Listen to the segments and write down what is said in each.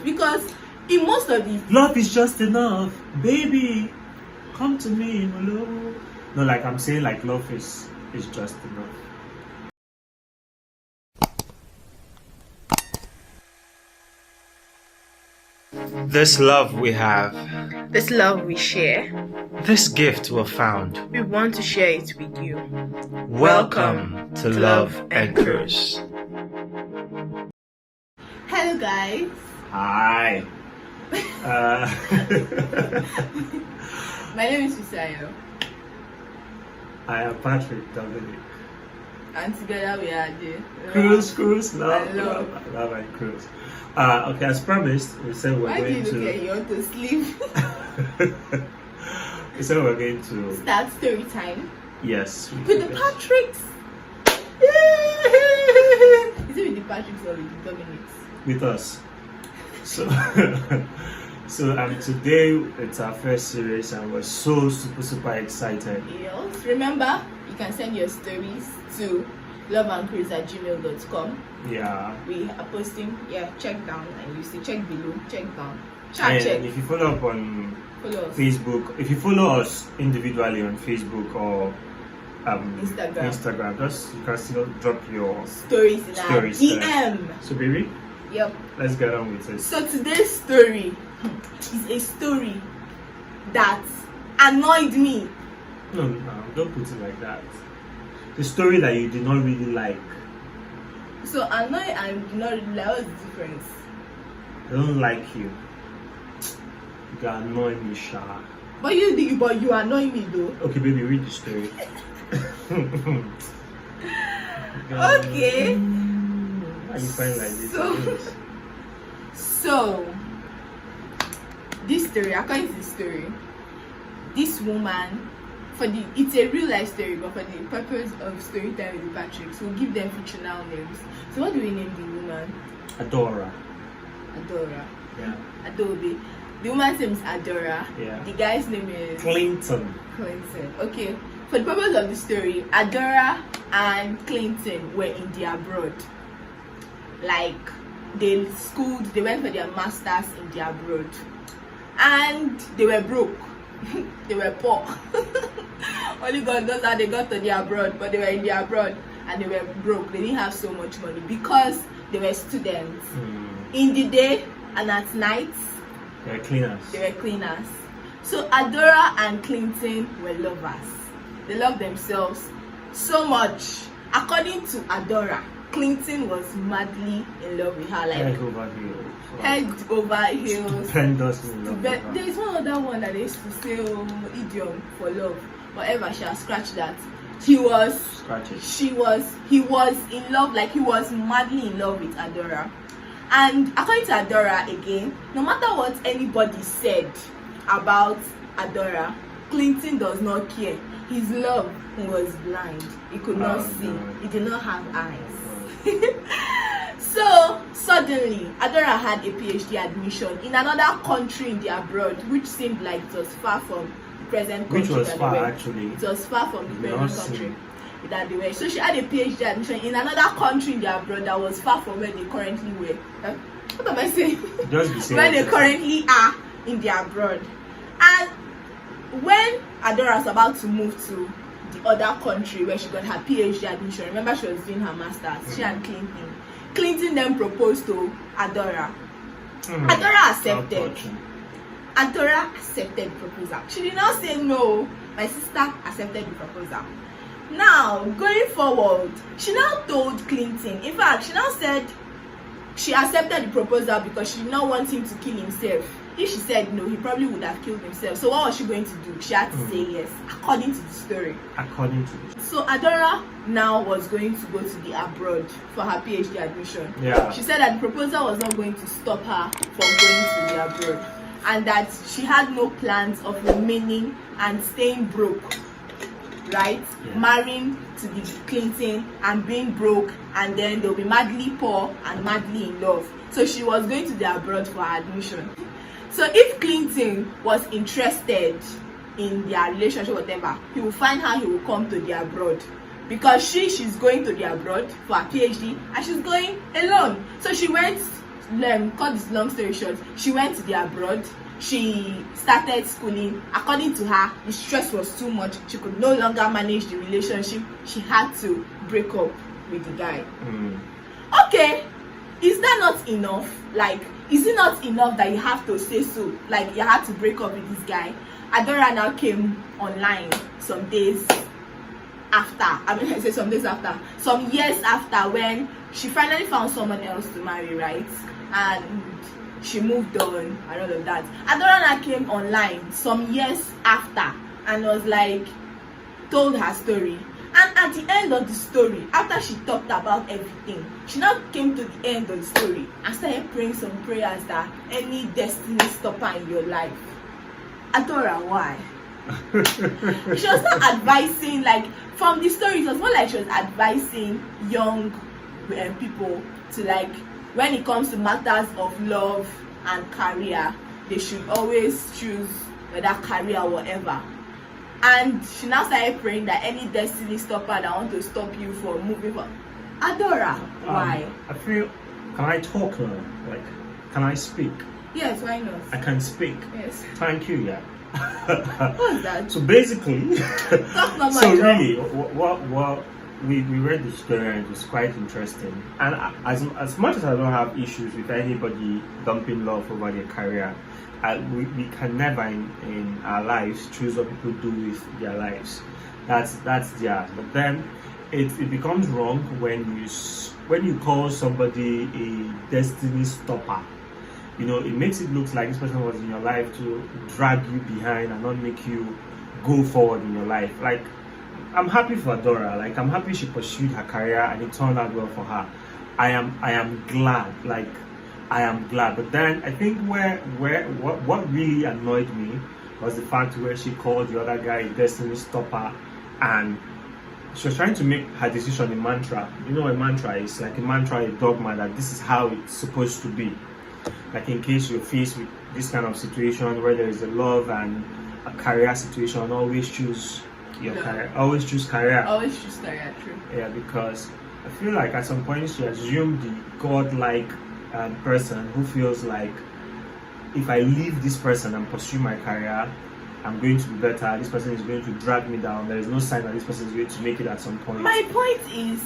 Because in most of these, love is just enough, baby. Come to me, hello. No, like I'm saying, like love is just enough. This love we have, this love we share, this gift we found. we want to share it with you. Welcome to Love&Cruise. Hello guys. Hi. My name is Fisayo. I am Patrick, Dominic. And together we are the Cruise, Love&Cruise. Okay, as promised, we said we're going to. Why do you look like you want to sleep? We said we're going to start story time. Yes. With the Patricks. Is it with the Patricks or with the Dominics? With us. So today it's our first series and we're so super excited. Yes. Remember, you can send your stories to loveandcruise@gmail.com. Yeah. We are posting, check down and you see, check below, check down. And check. if you follow up on us. Facebook, if you follow us individually on Facebook or Instagram, just you can still drop your stories in our DM. So baby, yep, let's get on with it. So today's story is a story that annoyed me. No, don't put it like that. The story that you did not really like. So annoy and did not really like, what's the difference? I don't like you. You annoy me, Sha. But you annoy me though. Okay, baby, read the story. Okay. Why you find like this? So this story, according to the story, this woman, it's a real life story, but for the purpose of Storytime with the Patricks, we'll give them fictional names. So what do we name the woman? Adora. Yeah. Adobe. The woman's name is Adora. Yeah. The guy's name is Clinton. Okay. For the purpose of the story, Adora and Clinton were in the abroad. Like they went for their masters in the abroad. And they were broke. They were poor. Only God knows how they got to the abroad, but they were in the abroad and they were broke. They didn't have so much money because they were students. In the day and at night, they were cleaners. So Adora and Clinton were lovers. They loved themselves so much. According to Adora, Clinton was madly in love with her, like head over heels. Stupendous in love. There is one other one that they used to say, idiom for love. Whatever, shall scratch that. He was in love, like he was madly in love with Adora. And according to Adora again, no matter what anybody said about Adora, Clinton does not care. His love was blind. He could not see. He did not have eyes. So suddenly Adora had a PhD admission in another country in the abroad, which seemed like it was far from the present country. Which was far actually. It was far from the present country that they were. So she had a PhD admission in another country in the abroad that was far from where they currently were. What am I saying? Just be saying where they currently are in the abroad. And when Adora was about to move to the other country where she got her PhD admission, remember she was doing her masters, she and Clinton then proposed to Adora. Adora accepted. Adora accepted the proposal. She did not say no. My sister accepted the proposal. Now, going forward, she now told Clinton, in fact, she now said she accepted the proposal because she did not want him to kill himself. If she said no, he probably would have killed himself. So what was she going to do? She had to say yes, according to the story. So Adora now was going to go to the abroad for her PhD admission. Yeah. She said that the proposal was not going to stop her from going to the abroad, and that she had no plans of remaining and staying broke. Right? Yeah. Marrying to the Clinton and being broke, and then they'll be madly poor and madly in love. So she was going to the abroad for her admission. So if Clinton was interested in their relationship, whatever, he will find how he will come to the abroad, because she's going to the abroad for her PhD and she's going alone. So she went cut this long story short, she went to the abroad. She started schooling. According to her, the stress was too much. She could no longer manage the relationship. She had to break up with the guy. Okay, is that not enough? Like, is it not enough that you have to say so? Like, you had to break up with this guy. Adora now came online some days after. I say some days after. Some years after, when she finally found someone else to marry, right? And she moved on and all of that. Adora came online some years after and was like, told her story. And at the end of the story, after she talked about everything, she now came to the end of the story and started praying some prayers that any destiny stopper in your life. Adora, why? She was not advising, like, from the story, it was more like she was advising young people to, like, when it comes to matters of love and career, they should always choose whether career or whatever. And she now started praying that any destiny stopper that want to stop you from moving on. Adora, why? I feel, can I talk now? Like, can I speak? Yes, why not? I can speak. Yes. Thank you, yeah. What's that? So basically, Talk normal. so really, what we read the story and it was quite interesting. And as much as I don't have issues with anybody dumping love over their career, we can never in our lives choose what people do with their lives. That's theirs. But then it becomes wrong when you call somebody a destiny stopper. You know, it makes it look like this person was in your life to drag you behind and not make you go forward in your life. Like, I'm happy for Adora. Like, I'm happy she pursued her career and it turned out well for her. I am glad. Like, I am glad. But then I think what really annoyed me was the fact where she called the other guy a destiny stopper, and she was trying to make her decision a mantra. You know what a mantra is? Like a mantra, a dogma, that this is how it's supposed to be. Like, in case you're faced with this kind of situation where there is a love and a career situation, always choose your career. Always choose career. Always choose career, true. Yeah, because I feel like at some point she assumed the godlike person who feels like, if I leave this person and pursue my career, I'm going to be better. This person is going to drag me down. There is no sign that this person is going to make it at some point. My point is,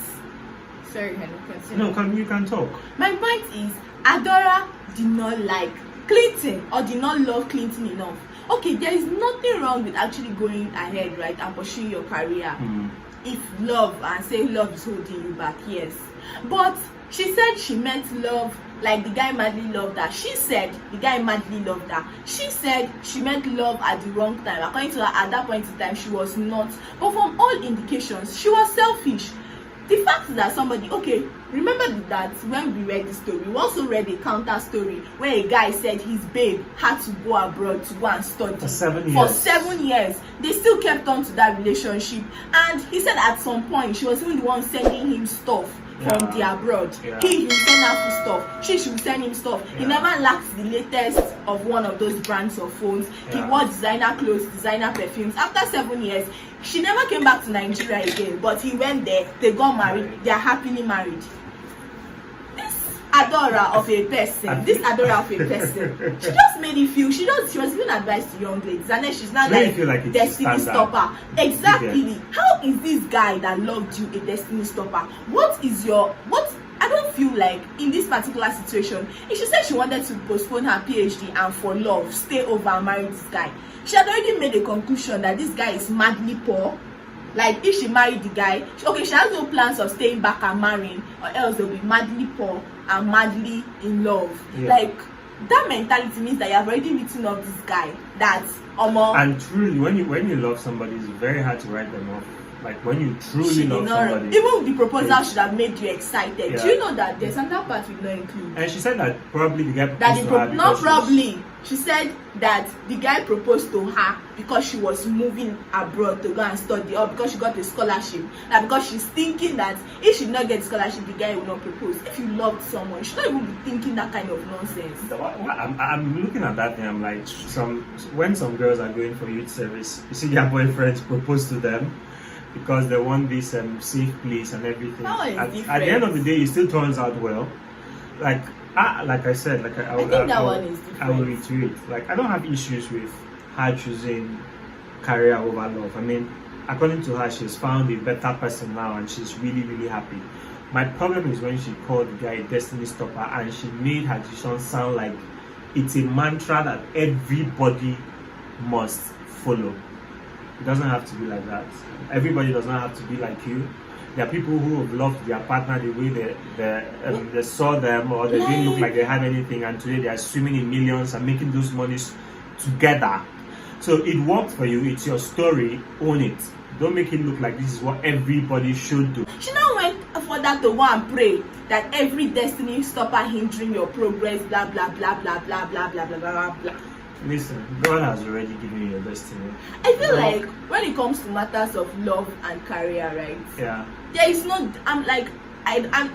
sorry, Henry, continue. No, you can talk. My point is, Adora did not like Clinton or did not love Clinton enough. Okay, there is nothing wrong with actually going ahead, right, and pursuing your career. If love, and say love is holding you back, yes. But she said she meant love, like the guy madly loved her. She said the guy madly loved her. She said she meant love at the wrong time. According to her, at that point in time, she was not. But from all indications, she was selfish. The fact is that somebody, okay, remember that when we read the story, we also read a counter story where a guy said his babe had to go abroad to go and study for 7 years. For 7 years. They still kept on to that relationship. And he said at some point, she was even the one sending him stuff from the abroad. He will send her food stuff. She should send him stuff. He never lacked the latest of one of those brands of phones. He wore designer clothes, designer perfumes. After 7 years, she never came back to Nigeria again. But he went there. They got married. They are happily married. This Adora of a person. She just made it feel. She was giving advice to young ladies, and then she's not like destiny stopper. Exactly. How is this guy that loved you a destiny stopper? I don't feel like in this particular situation, if she said she wanted to postpone her PhD and for love stay over and marry this guy, she had already made a conclusion that this guy is madly poor. Like, if she married the guy, she has no plans of staying back and marrying, or else they'll be madly poor and madly in love. Like, that mentality means that you have already written off this guy. That's and truly, when you love somebody, it's very hard to write them off. Like, when you truly love somebody, even the proposal should have made you excited. Do you know that there's another part we don't include? And she said that probably the guy proposed to her. Not probably. She said that the guy proposed to her because she was moving abroad to go and study, or because she got a scholarship. Like, because she's thinking that if she did not get a scholarship, the guy will not propose. If you loved someone, you should not even be thinking that kind of nonsense. I'm looking at that and I'm like, when some girls are going for youth service, you see their boyfriends propose to them because they want this safe place and everything. At the end of the day, it still turns out well. Like, Like I said, I think that one is I will different. reiterate. Like, I don't have issues with her choosing career over love. I mean, according to her, she's found a better person now, and she's really, really happy. My problem is when she called the guy a destiny stopper, and she made her decision sound like it's a mantra that everybody must follow. It doesn't have to be like that. Everybody does not have to be like you. There are people who have loved their partner the way they saw them, or they didn't look like they had anything, and today they are swimming in millions and making those monies together. So it worked for you. It's your story. Own it. Don't make it look like this is what everybody should do. She now went further to go and pray that every destiny stopper hindering your progress, blah blah blah blah blah blah blah blah blah blah. Listen, God has already given you your destiny. I feel like when it comes to matters of love and career, right? Yeah. There is no.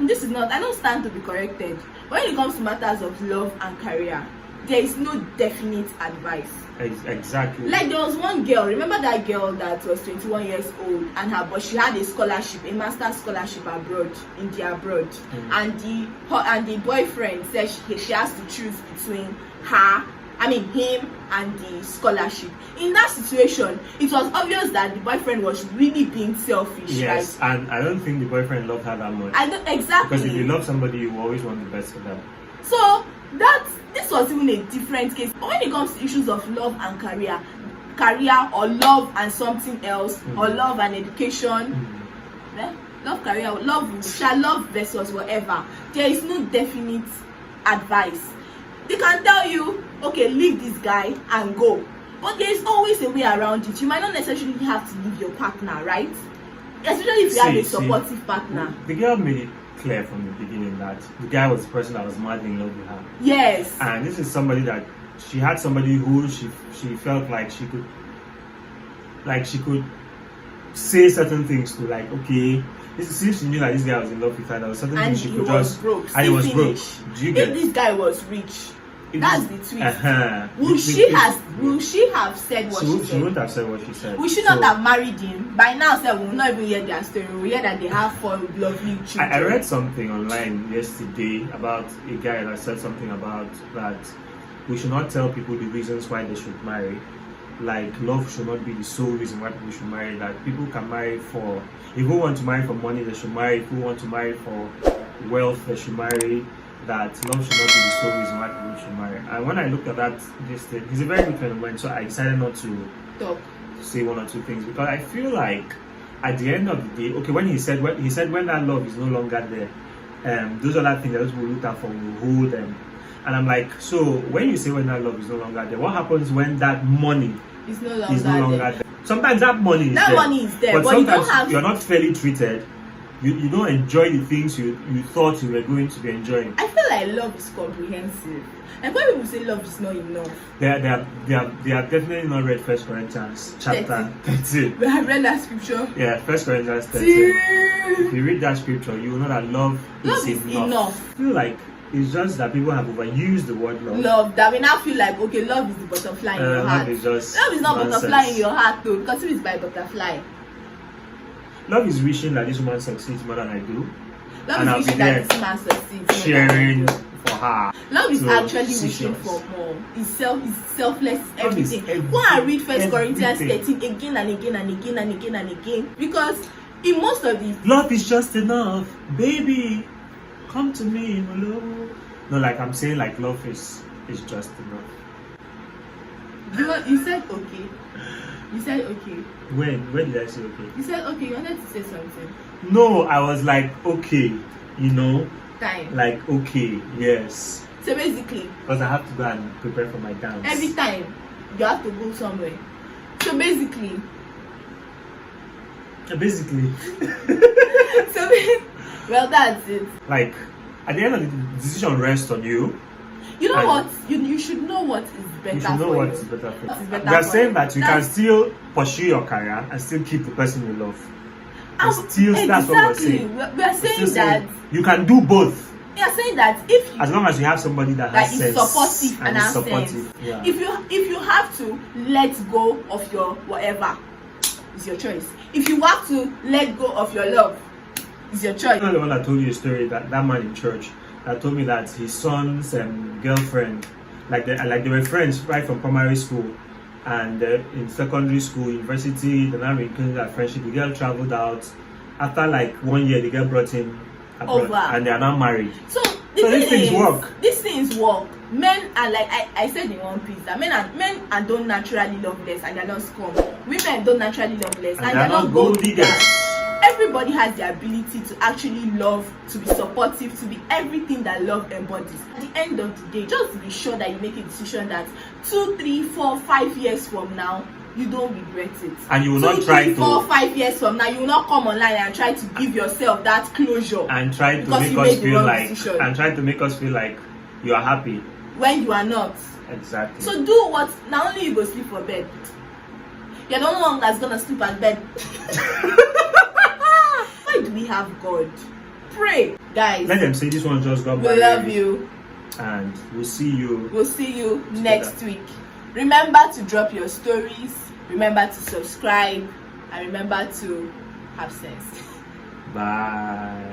This is not. I don't stand to be corrected. When it comes to matters of love and career, there is no definite advice. Exactly. Like, there was one girl, remember that girl that was 21 years old, but she had a scholarship, a master's scholarship abroad, in the abroad, and the boyfriend said she has to choose between him and the scholarship. In that situation, it was obvious that the boyfriend was really being selfish. Yes, right? and I don't think the boyfriend loved her that much. Exactly. Because if you love somebody, you always want the best for them. So this was even a different case. But when it comes to issues of love and career or love and something else, or love and education, love, career, love versus whatever, there is no definite advice. They can tell you, okay, leave this guy and go, but there is always a way around it. You might not necessarily have to leave your partner, right? Especially if you have a supportive partner. The girl made it clear from the beginning that the guy was the person that was madly in love with her. Yes. And this is somebody that she had somebody who she felt like she could say certain things to, like, okay, since she knew that this guy was in love with her, there was certain things she could just broke. And he was broke. Do you get? If this guy was rich, that's the twist. Will she have said what she said? She wouldn't have said what she said. We should not have married him. By now, we will not even hear their story. We hear that they have 4 lovely children. I read something online yesterday about a guy that said something about that we should not tell people the reasons why they should marry. Like, love should not be the sole reason why people should marry. That people can marry for, if you want to marry for money, they should marry. If you want to marry for wealth, they should marry. That love should not be the sole reason why people should marry. And when I looked at this thing, he's a very good friend of mine, so I decided not to say one or two things, because I feel like at the end of the day, okay, when he said when that love is no longer there, those other things that those people look at for will hold them. And I'm like, so when you say when that love is no longer there, what happens when that money is no longer there? Sometimes that money is there, but sometimes you're not fairly treated. You don't enjoy the things you thought you were going to be enjoying. I feel like love is comprehensive. And when people say love is not enough, they are definitely not read 1 Corinthians chapter 13. We have read that scripture. Yeah, 1 Corinthians 13. If you read that scripture, you will know that love is enough. I feel like it's just that people have overused the word love. Love, that we now feel like, okay, love is the butterfly in your heart. Love is not butterfly in your heart though, because if it's by butterfly. Love is wishing that this woman succeeds more than I do. Love is wishing that this man succeeds. Cheering for her. Love is actually wishing for more. It's selfless, everything. Go and read 1 Corinthians 13 again and again and again and again and again. Because in most of these, love is just enough. Baby, come to me, my love. No, like I'm saying, like, love is just enough. You said okay. You said okay. When did I say okay? You said okay, you wanted to say something. No, I was like, okay, Time. Like, okay, yes. So basically, because I have to go and prepare for my dance. Every time, you have to go somewhere. So basically. Well, that's it. Like, at the end of the decision rests on you. You know what? You should know what is better. You should know what is better for you. We are saying that you can still pursue your career and still keep the person you love. That's what we're saying. We are saying that you can do both. We are saying that as long as you have somebody that has sense supportive and has sense. Yeah. If you have to let go of your whatever, it's your choice. If you have to let go of your love, it's your choice. I'm not the one that told you a story that man in church that told me that his son's girlfriend, like they were friends right from primary school, and in secondary school, university, they now rekindled that friendship. The girl traveled out. After like 1 year, the girl brought him abroad, Over. and they are now married. So these things work. These things work. Men are like I said in one piece that men are don't naturally love less and they're not scum. Women don't naturally love less and they're not gold diggers. Everybody has the ability to actually love, to be supportive, to be everything that love embodies. At the end of the day, just be sure that you make a decision that 2, 3, 4, 5 years from now, you don't regret it. And you will not try 2, 3, 4, 5 years from now, you will not come online and try to give yourself that closure. And try to make us feel like you are happy when you are not. Exactly. So do what not only you go sleep for bed. You're the only one that's gonna sleep at bed. Why do we have God? Pray, guys. Let them say this one just got We married. love you. And we'll see you. We'll see you next week. Remember to drop your stories. Remember to subscribe. And remember to have sense. Bye.